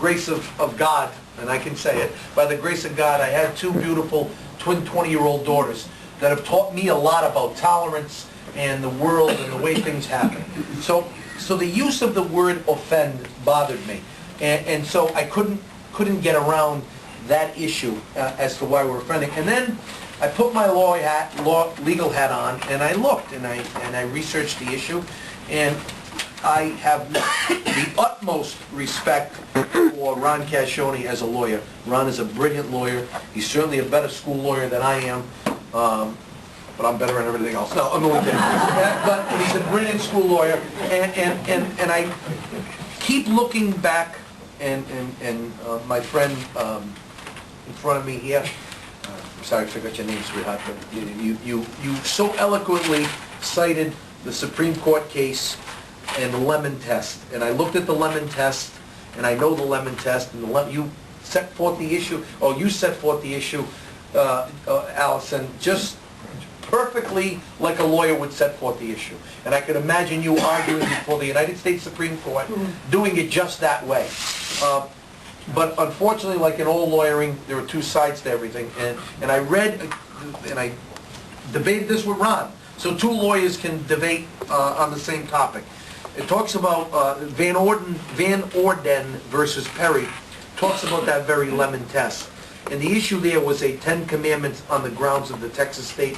grace of God, and I can say it, by the grace of God, I have two beautiful twin 20-year-old daughters that have taught me a lot about tolerance and the world and the way things happen. So the use of the word offend bothered me, and so I couldn't get around that issue as to why we're offending. And then I put my legal hat on, and I looked and I researched the issue, and I have the utmost respect for Ron Cascione as a lawyer. Ron is a brilliant lawyer. He's certainly a better school lawyer than I am, but I'm better at everything else. No, I'm only kidding. But he's a brilliant school lawyer, and I keep looking back, and my friend in front of me here, I'm sorry I forgot your name, sweetheart, but you so eloquently cited the Supreme Court case and the Lemon test, and I looked at the Lemon test, and I know the Lemon test, and you set forth the issue, Allison, just perfectly like a lawyer would set forth the issue. And I could imagine you arguing before the United States Supreme Court, doing it just that way. But unfortunately, like in all lawyering, there are two sides to everything, and I read, and I debated this with Ron, so two lawyers can debate on the same topic. It talks about Van Orden versus Perry, talks about that very Lemon test. And the issue there was a 10 Commandments on the grounds of the Texas State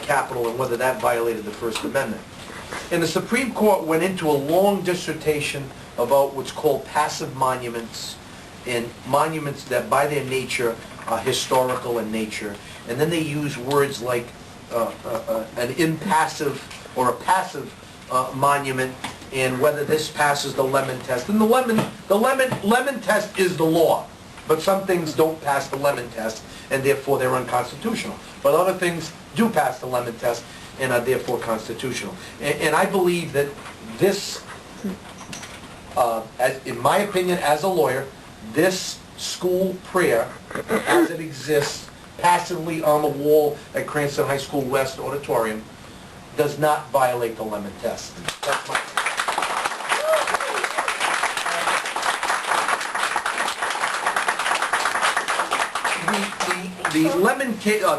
Capitol and whether that violated the First Amendment. And the Supreme Court went into a long dissertation about what's called passive monuments, and monuments that by their nature are historical in nature. And then they use words like an impassive or a passive monument, and whether this passes the Lemon test. And the lemon test is the law, but some things don't pass the Lemon test, and therefore they're unconstitutional. But other things do pass the Lemon test and are therefore constitutional. And I believe that this, in my opinion as a lawyer, this school prayer, as it exists passively on the wall at Cranston High School West Auditorium, does not violate the Lemon test. That's my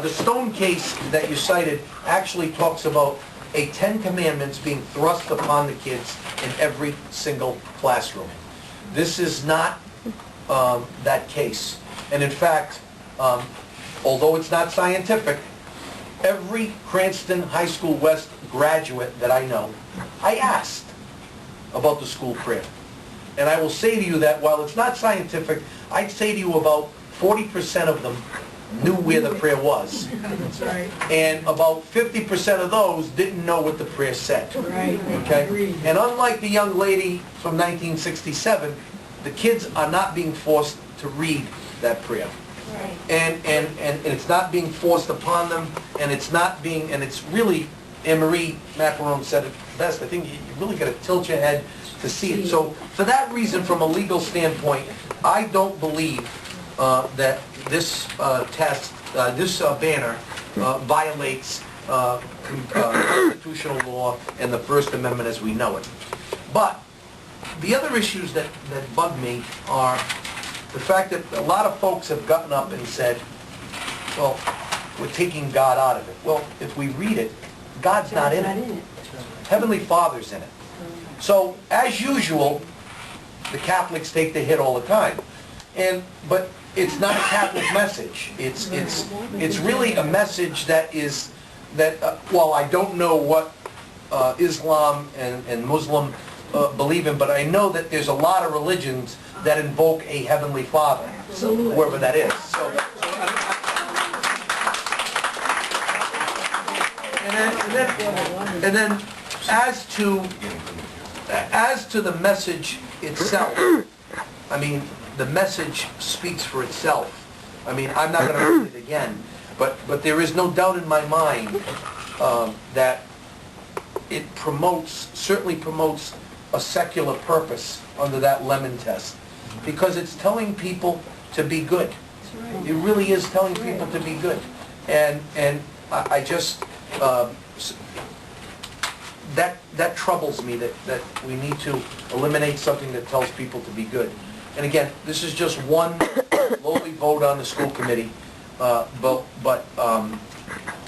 the Stone case that you cited actually talks about a 10 Commandments being thrust upon the kids in every single classroom. This is not that case. And in fact, although it's not scientific, every Cranston High School West graduate that I know, I asked about the school prayer. And I will say to you that while it's not scientific, I'd say to you about 40% of them knew where the prayer was. That's right. And about 50% of those didn't know what the prayer said. Right. Okay? And unlike the young lady from 1967, the kids are not being forced to read that prayer. Right. And it's not being forced upon them, and it's really, Anne-Marie Macaron said it best, I think you really got to tilt your head to see it. So for that reason, from a legal standpoint, I don't believe that this banner violates constitutional law and the First Amendment as we know it. But the other issues that bug me are the fact that a lot of folks have gotten up and said, well, we're taking God out of it. Well, if we read it, God's not in it. Heavenly Father's in it. So, as usual, the Catholics take the hit all the time. But it's not a Catholic message. It's really a message that well, I don't know what Islam and Muslim believe in, but I know that there's a lot of religions that invoke a Heavenly Father, wherever that is. And then as to the message itself, I mean, the message speaks for itself. I mean, I'm not going to read it again, but there is no doubt in my mind that it certainly promotes a secular purpose under that Lemon test, because it's telling people to be good. It really is telling people to be good. And I just, that troubles me, that we need to eliminate something that tells people to be good. And again, this is just one lowly vote on the school committee, but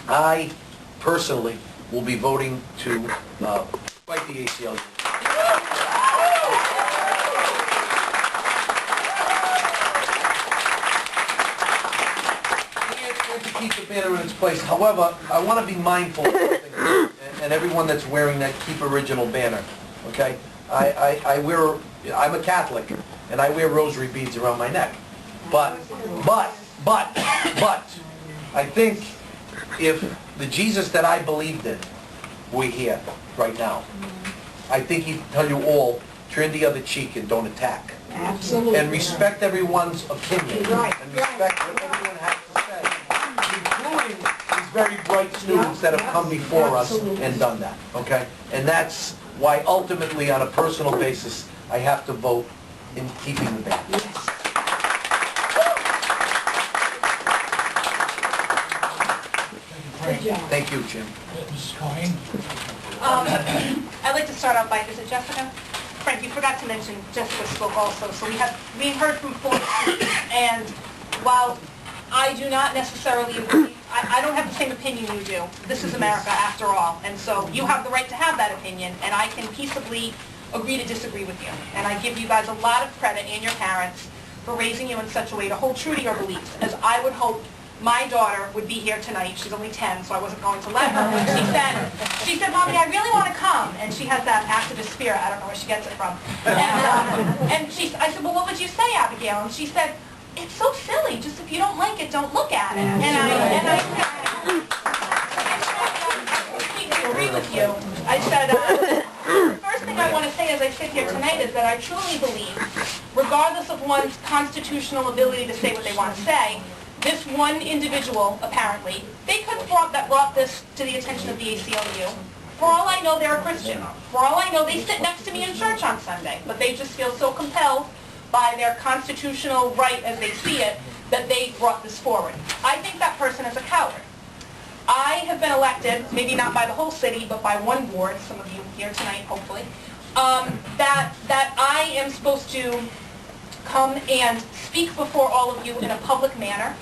I personally will be voting to fight the ACLU. And to keep the banner in its place. However, I want to be mindful of something, and everyone that's wearing that Keep Original banner, okay? I'm a Catholic, and I wear rosary beads around my neck. But, I think if the Jesus that I believed in were here right now, I think he'd tell you all, turn the other cheek and don't attack. Absolutely. And respect everyone's opinion. Right. And respect what everyone has to say, including these very bright students that have come before us and done that, okay? And that's why ultimately, on a personal basis, I have to vote in keeping the ban. Yes. Good job. Thank you, Jim. Mrs. Cohen? I'd like to start out by, is it Jessica? Frank, you forgot to mention Jessica spoke also. So we heard from 4 students, and while I do not necessarily agree, I don't have the same opinion you do. This is America after all, and so you have the right to have that opinion, and I can peaceably agree to disagree with you. And I give you guys a lot of credit, and your parents, for raising you in such a way to hold true to your beliefs, as I would hope my daughter would be here tonight. She's only 10, so I wasn't going to let her. But she said, Mommy, I really want to come. And she has that activist spirit. I don't know where she gets it from. And I said, well, what would you say, Abigail? And she said, it's so silly. Just if you don't like it, don't look at it. And I completely agree with you. I said, the first thing I want to say as I sit here tonight is that I truly believe, regardless of one's constitutional ability to say what they want to say, this one individual, apparently, they could have brought this to the attention of the ACLU. For all I know, they're a Christian. For all I know, they sit next to me in church on Sunday. But they just feel so compelled by their constitutional right, as they see it, that they brought this forward. I think that person is a coward. I have been elected, maybe not by the whole city, but by one board, some of you here tonight, hopefully, that I am supposed to come and speak before all of you in a public manner.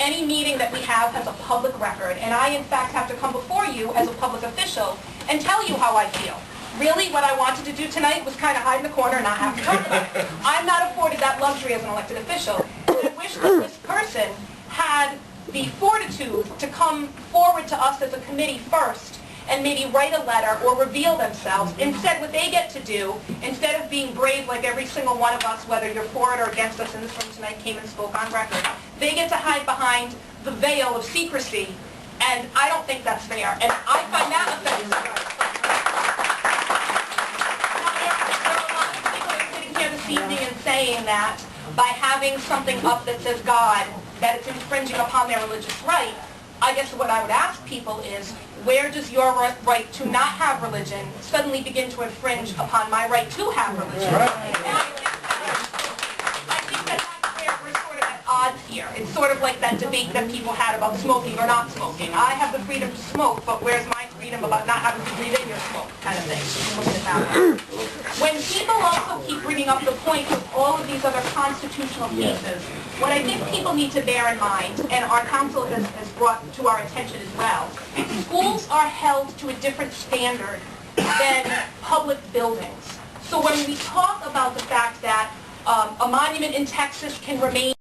Any meeting that we have has a public record, and I, in fact, have to come before you as a public official and tell you how I feel. Really, what I wanted to do tonight was kind of hide in the corner and not have to talk about it. I'm not afforded that luxury as an elected official. I wish that this person had the fortitude to come forward to us as a committee first and maybe write a letter or reveal themselves. Instead, what they get to do, instead of being brave like every single one of us, whether you're for it or against us in this room tonight, came and spoke on record, they get to hide behind the veil of secrecy, and I don't think that's fair. And I find that offensive. People are sitting here this evening and saying that by having something up that says God, that it's infringing upon their religious right. I guess what I would ask people is, where does your right to not have religion suddenly begin to infringe upon my right to have religion? And I think that that's where we're sort of at odds here. It's sort of like that debate that people had about smoking or not smoking. I have the freedom to smoke, but where's my freedom about not having to breathe in your smoke, kind of thing. Look at it that way. When people also keep bringing up the point of all of these other constitutional pieces, what I think people need to bear in mind, and our council has brought to our attention as well, schools are held to a different standard than public buildings. So when we talk about the fact that a monument in Texas can remain